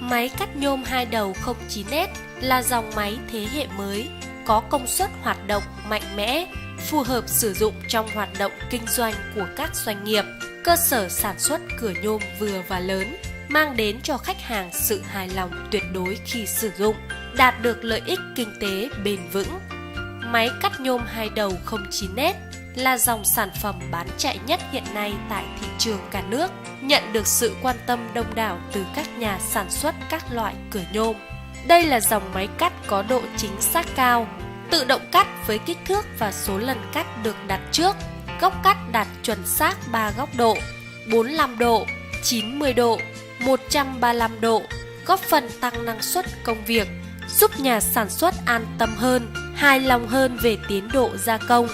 Máy cắt nhôm 2 đầu 09S là dòng máy thế hệ mới, có công suất hoạt động mạnh mẽ, phù hợp sử dụng trong hoạt động kinh doanh của các doanh nghiệp, cơ sở sản xuất cửa nhôm vừa và lớn, mang đến cho khách hàng sự hài lòng tuyệt đối khi sử dụng, đạt được lợi ích kinh tế bền vững. Máy cắt nhôm 2 đầu 09S là dòng sản phẩm bán chạy nhất hiện nay tại thị trường cả nước, nhận được sự quan tâm đông đảo từ các nhà sản xuất các loại cửa nhôm. Đây là dòng máy cắt có độ chính xác cao, tự động cắt với kích thước và số lần cắt được đặt trước, góc cắt đạt chuẩn xác 3 góc độ, 45 độ, 90 độ, 135 độ, góp phần tăng năng suất công việc, giúp nhà sản xuất an tâm hơn, hài lòng hơn về tiến độ gia công,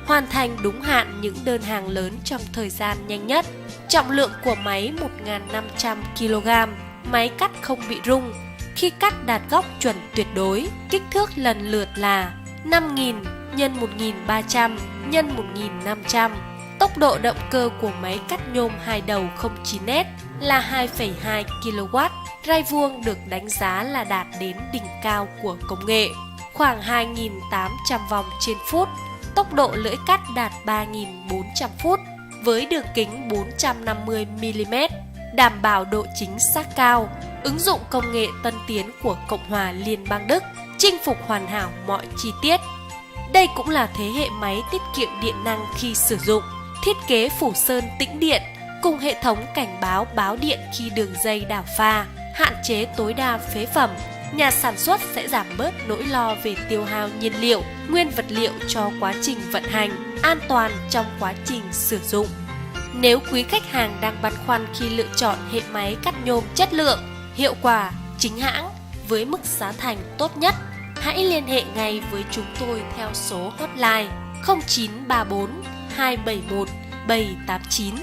hoàn thành đúng hạn những đơn hàng lớn trong thời gian nhanh nhất. Trọng lượng của máy 1.500 kg, máy cắt không bị rung, khi cắt đạt góc chuẩn tuyệt đối, kích thước lần lượt là 5.000 x 1.300 x 1.500. Tốc độ động cơ của máy cắt nhôm 2 đầu 09S là 2,2 kW, ray vuông được đánh giá là đạt đến đỉnh cao của công nghệ, khoảng 2.800 vòng trên phút. Tốc độ lưỡi cắt đạt 3.400 phút với đường kính 450mm, đảm bảo độ chính xác cao, ứng dụng công nghệ tân tiến của Cộng hòa Liên bang Đức, chinh phục hoàn hảo mọi chi tiết. Đây cũng là thế hệ máy tiết kiệm điện năng khi sử dụng, thiết kế phủ sơn tĩnh điện cùng hệ thống cảnh báo báo điện khi đường dây đảo pha, hạn chế tối đa phế phẩm. Nhà sản xuất sẽ giảm bớt nỗi lo về tiêu hao nhiên liệu, nguyên vật liệu cho quá trình vận hành, an toàn trong quá trình sử dụng. Nếu quý khách hàng đang băn khoăn khi lựa chọn hệ máy cắt nhôm chất lượng, hiệu quả, chính hãng với mức giá thành tốt nhất, hãy liên hệ ngay với chúng tôi theo số hotline 0934 271 789,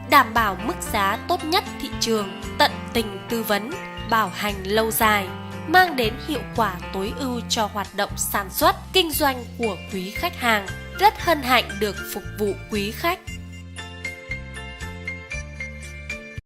đảm bảo mức giá tốt nhất thị trường, tận tình tư vấn, bảo hành lâu dài, mang đến hiệu quả tối ưu cho hoạt động sản xuất, kinh doanh của quý khách hàng. Rất hân hạnh được phục vụ quý khách.